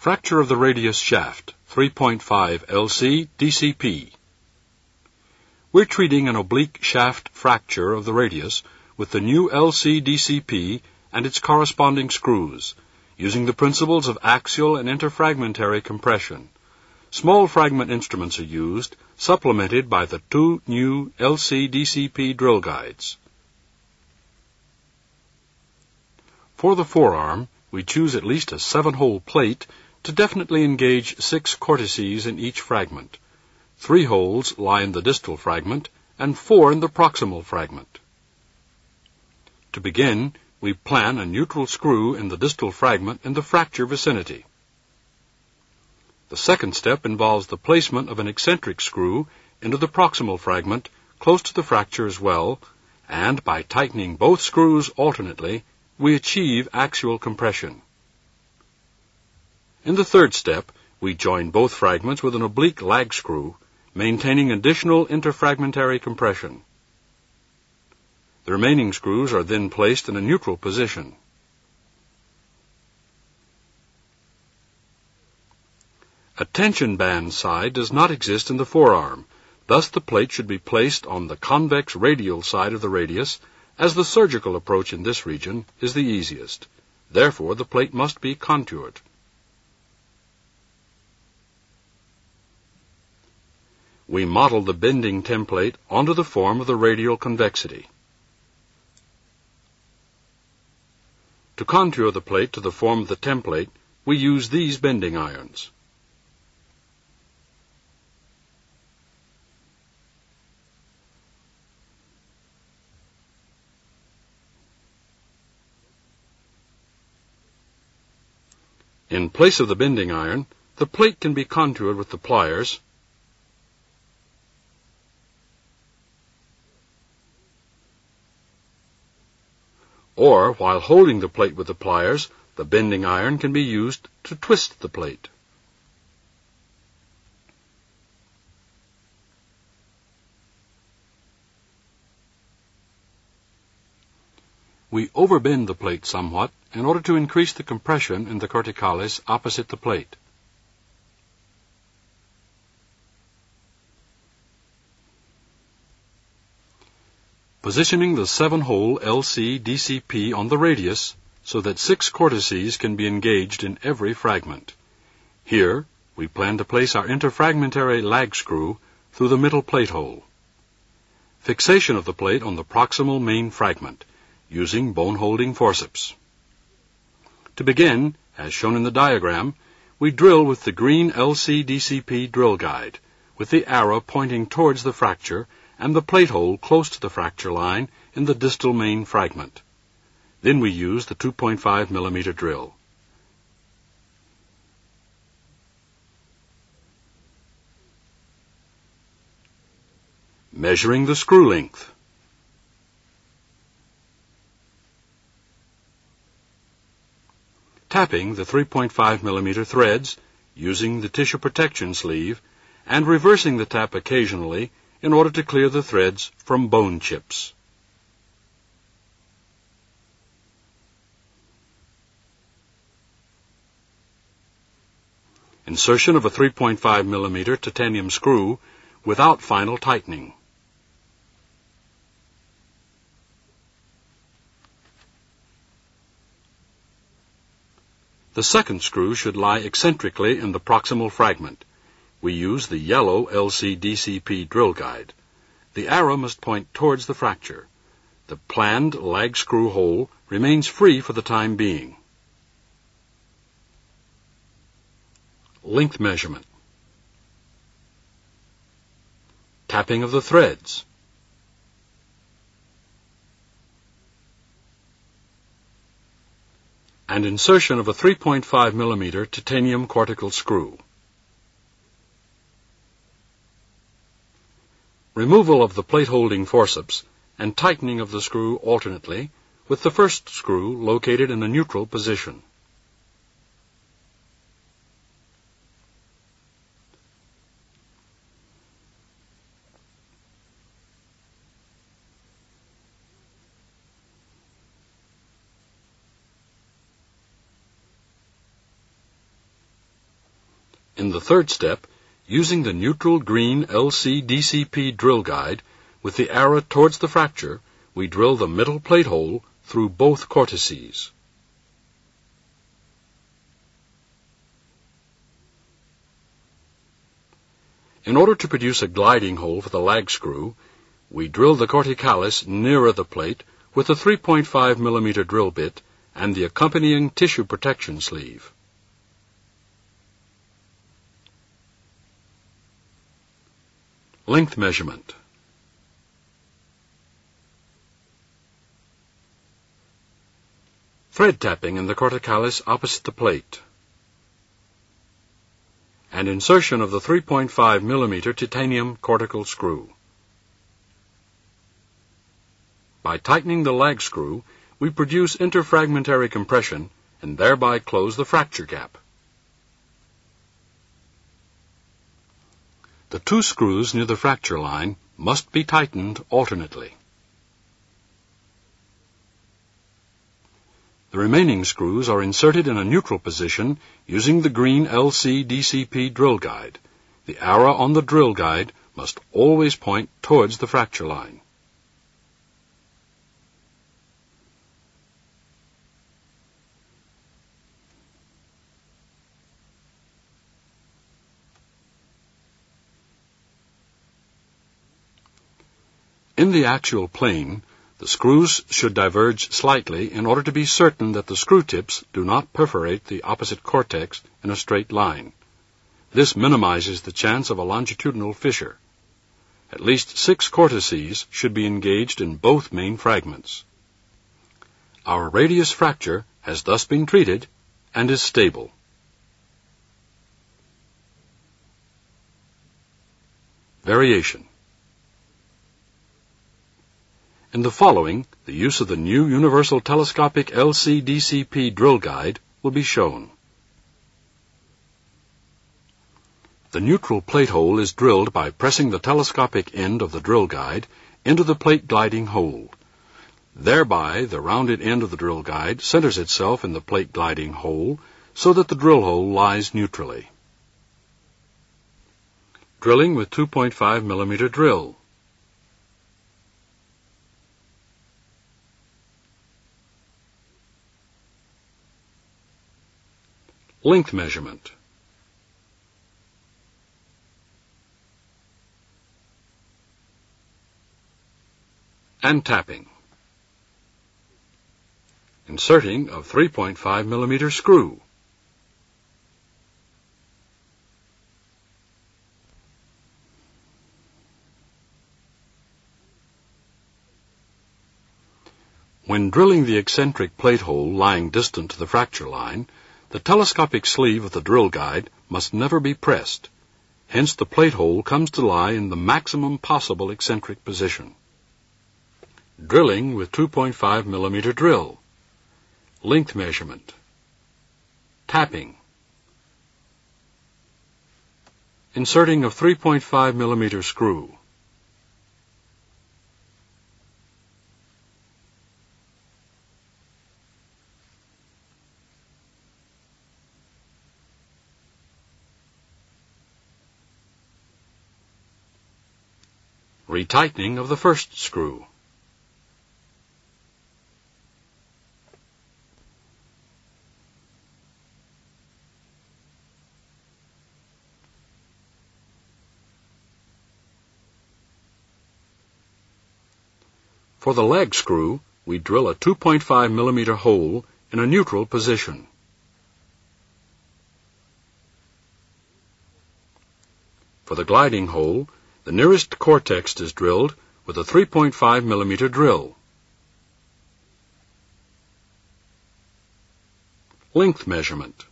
Fracture of the radius shaft, 3.5 LC DCP. We're treating an oblique shaft fracture of the radius with the new LC DCP and its corresponding screws, using the principles of axial and interfragmentary compression. Small fragment instruments are used, supplemented by the two new LC DCP drill guides. For the forearm, we choose at least a 7-hole plate to definitely engage 6 cortices in each fragment. 3 holes lie in the distal fragment and 4 in the proximal fragment. To begin, we plan a neutral screw in the distal fragment in the fracture vicinity. The second step involves the placement of an eccentric screw into the proximal fragment close to the fracture as well, and by tightening both screws alternately, we achieve axial compression. In the third step, we join both fragments with an oblique lag screw, maintaining additional interfragmentary compression. The remaining screws are then placed in a neutral position. A tension band side does not exist in the forearm, thus the plate should be placed on the convex radial side of the radius, as the surgical approach in this region is the easiest. Therefore, the plate must be contoured. We model the bending template onto the form of the radial convexity. To contour the plate to the form of the template, we use these bending irons. In place of the bending iron, the plate can be contoured with the pliers, or, while holding the plate with the pliers, the bending iron can be used to twist the plate. We overbend the plate somewhat in order to increase the compression in the corticalis opposite the plate. Positioning the 7-hole LC DCP on the radius so that 6 cortices can be engaged in every fragment. Here, we plan to place our interfragmentary lag screw through the middle plate hole. Fixation of the plate on the proximal main fragment, using bone-holding forceps. To begin, as shown in the diagram, we drill with the green LC DCP drill guide, with the arrow pointing towards the fracture and the plate hole close to the fracture line in the distal main fragment. Then we use the 2.5 millimeter drill. Measuring the screw length. Tapping the 3.5 millimeter threads, using the tissue protection sleeve, and reversing the tap occasionally in order to clear the threads from bone chips. Insertion of a 3.5 millimeter titanium screw without final tightening. The second screw should lie eccentrically in the proximal fragment. We use the yellow LC-DCP drill guide. The arrow must point towards the fracture. The planned lag screw hole remains free for the time being. Length measurement. Tapping of the threads. And insertion of a 3.5 millimeter titanium cortical screw. Removal of the plate-holding forceps and tightening of the screw alternately, with the first screw located in a neutral position. In the third step, using the neutral green LC-DCP drill guide, with the arrow towards the fracture, we drill the middle plate hole through both cortices. In order to produce a gliding hole for the lag screw, we drill the corticalis nearer the plate with a 3.5 mm drill bit and the accompanying tissue protection sleeve. Length measurement. Thread tapping in the corticalis opposite the plate, and insertion of the 3.5 mm titanium cortical screw. By tightening the lag screw, we produce interfragmentary compression and thereby close the fracture gap. The two screws near the fracture line must be tightened alternately. The remaining screws are inserted in a neutral position using the green LC-DCP drill guide. The arrow on the drill guide must always point towards the fracture line. In the actual plane, the screws should diverge slightly in order to be certain that the screw tips do not perforate the opposite cortex in a straight line. This minimizes the chance of a longitudinal fissure. At least 6 cortices should be engaged in both main fragments. Our radius fracture has thus been treated and is stable. Variation. In the following, the use of the new Universal Telescopic LC-DCP drill guide will be shown. The neutral plate hole is drilled by pressing the telescopic end of the drill guide into the plate gliding hole. Thereby, the rounded end of the drill guide centers itself in the plate gliding hole so that the drill hole lies neutrally. Drilling with 2.5 mm drill. Length measurement. And tapping. Inserting of 3.5 mm screw. When drilling the eccentric plate hole lying distant to the fracture line, the telescopic sleeve of the drill guide must never be pressed. Hence, the plate hole comes to lie in the maximum possible eccentric position. Drilling with 2.5 mm drill. Length measurement. Tapping. Inserting of 3.5 mm screw. Retightening of the first screw. For the lag screw, we drill a 2.5 mm hole in a neutral position. For the gliding hole, the nearest cortex is drilled with a 3.5 mm drill. Length measurement.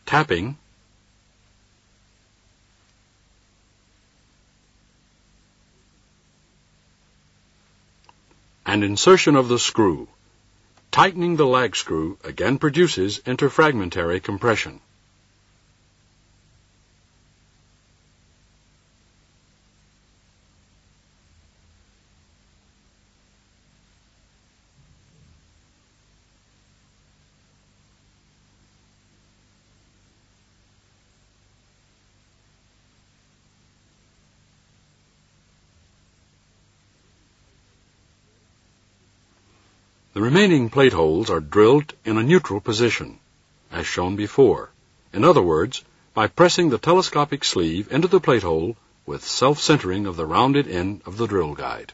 Tapping. And insertion of the screw. Tightening the lag screw again produces interfragmentary compression. The remaining plate holes are drilled in a neutral position, as shown before. In other words, by pressing the telescopic sleeve into the plate hole with self-centering of the rounded end of the drill guide.